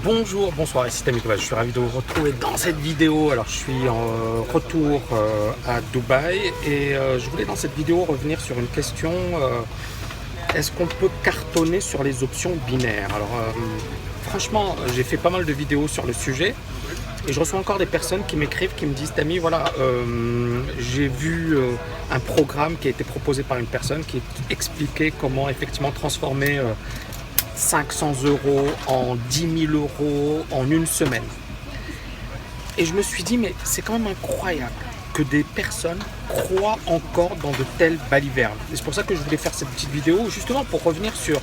Bonjour, bonsoir, ici Tammy Kovacs. Je suis ravi de vous retrouver dans cette vidéo. Alors, je suis en retour à Dubaï et je voulais dans cette vidéo revenir sur une question. Est-ce qu'on peut cartonner sur les options binaires? Alors, franchement, j'ai fait pas mal de vidéos sur le sujet et je reçois encore des personnes qui m'écrivent, qui me disent: Tammy, voilà, j'ai vu un programme qui a été proposé par une personne qui expliquait comment effectivement transformer 500 € en 10 000 € en une semaine. Et je me suis dit, mais c'est quand même incroyable que des personnes croient encore dans de telles balivernes. Et c'est pour ça que je voulais faire cette petite vidéo, justement pour revenir sur...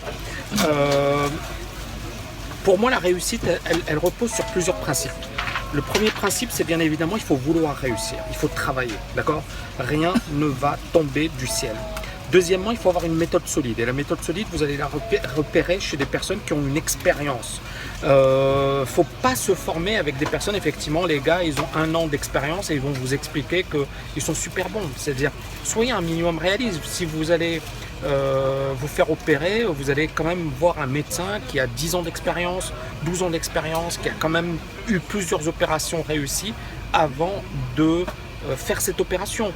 pour moi, la réussite, elle repose sur plusieurs principes. Le premier principe, c'est bien évidemment, il faut vouloir réussir, il faut travailler, d'accord? Rien ne va tomber du ciel. Deuxièmement, il faut avoir une méthode solide. Et la méthode solide, vous allez la repérer chez des personnes qui ont une expérience. Il ne faut pas se former avec des personnes, effectivement, les gars, ils ont 1 an d'expérience et ils vont vous expliquer qu'ils sont super bons. C'est-à-dire, soyez un minimum réaliste. Si vous allez vous faire opérer, vous allez quand même voir un médecin qui a 10 ans d'expérience, 12 ans d'expérience, qui a quand même eu plusieurs opérations réussies avant de faire cette opération.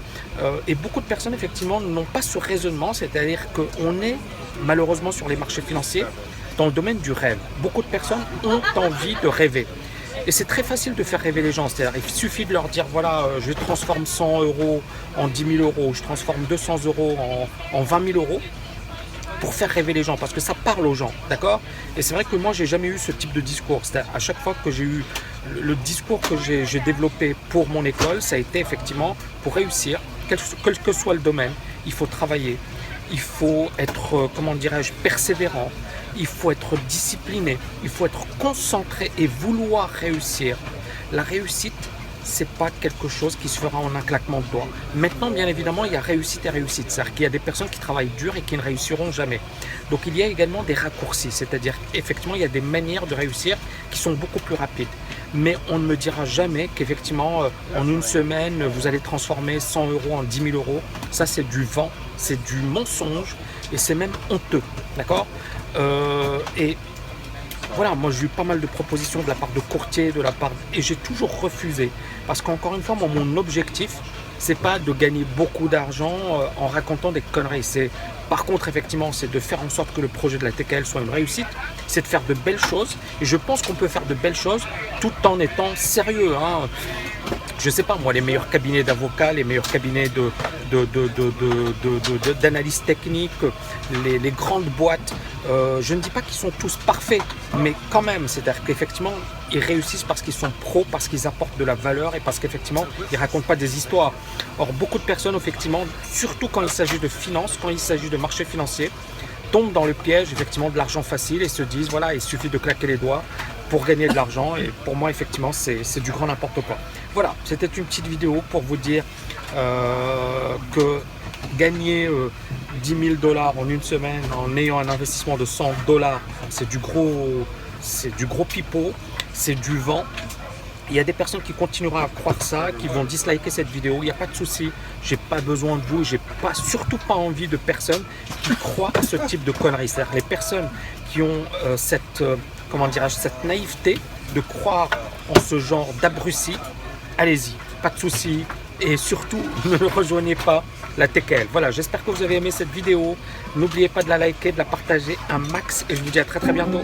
Et beaucoup de personnes effectivement n'ont pas ce raisonnement, c'est-à-dire qu'on est malheureusement sur les marchés financiers dans le domaine du rêve. Beaucoup de personnes ont envie de rêver. Et c'est très facile de faire rêver les gens, c'est-à-dire il suffit de leur dire voilà, je transforme 100 € en 10 000 €, je transforme 200 € en 20 000 € pour faire rêver les gens, parce que ça parle aux gens, d'accord? Et c'est vrai que moi, j'ai jamais eu ce type de discours. C'est-à-dire, à chaque fois que j'ai eu le discours que j'ai développé pour mon école, ça a été effectivement pour réussir, quel que soit le domaine, il faut travailler, il faut être, comment dirais-je, persévérant, il faut être discipliné, il faut être concentré et vouloir réussir. La réussite, c'est pas quelque chose qui se fera en un claquement de doigts. Maintenant, bien évidemment, il y a réussite et réussite. C'est-à-dire qu'il y a des personnes qui travaillent dur et qui ne réussiront jamais. Donc, il y a également des raccourcis. C'est-à-dire qu'effectivement, il y a des manières de réussir qui sont beaucoup plus rapides. Mais on ne me dira jamais qu'effectivement, en une semaine, vous allez transformer 100 € en 10 000 €. Ça, c'est du vent, c'est du mensonge et c'est même honteux. D'accord ? Et voilà, moi j'ai eu pas mal de propositions de la part de courtiers, et j'ai toujours refusé. Parce qu'encore une fois, moi, mon objectif, c'est pas de gagner beaucoup d'argent en racontant des conneries. Par contre, effectivement, c'est de faire en sorte que le projet de la TKL soit une réussite. C'est de faire de belles choses. Et je pense qu'on peut faire de belles choses tout en étant sérieux. Je sais pas, moi, les meilleurs cabinets d'avocats, les meilleurs cabinets d'analyse technique, les grandes boîtes, je ne dis pas qu'ils sont tous parfaits, mais quand même, c'est-à-dire qu'effectivement, ils réussissent parce qu'ils sont pros, parce qu'ils apportent de la valeur et parce qu'effectivement, ils ne racontent pas des histoires. Or, beaucoup de personnes, effectivement, surtout quand il s'agit de finance, quand il s'agit de marché financier, tombent dans le piège, effectivement, de l'argent facile et se disent, voilà, il suffit de claquer les doigts pour gagner de l'argent. Et pour moi, effectivement, c'est du grand n'importe quoi. Voilà, c'était une petite vidéo pour vous dire que gagner 10 000 $ en une semaine en ayant un investissement de 100 $, c'est du gros pipeau, c'est du vent. Il y a des personnes qui continueront à croire ça, qui vont disliker cette vidéo, il n'y a pas de souci, j'ai pas besoin de vous, j'ai surtout pas envie de personnes qui croient à ce type de conneries. C'est-à-dire les personnes qui ont cette naïveté de croire en ce genre d'abrutis, allez-y, pas de souci, et surtout ne rejoignez pas la TKL. Voilà, j'espère que vous avez aimé cette vidéo, n'oubliez pas de la liker, de la partager un max, et je vous dis à très bientôt.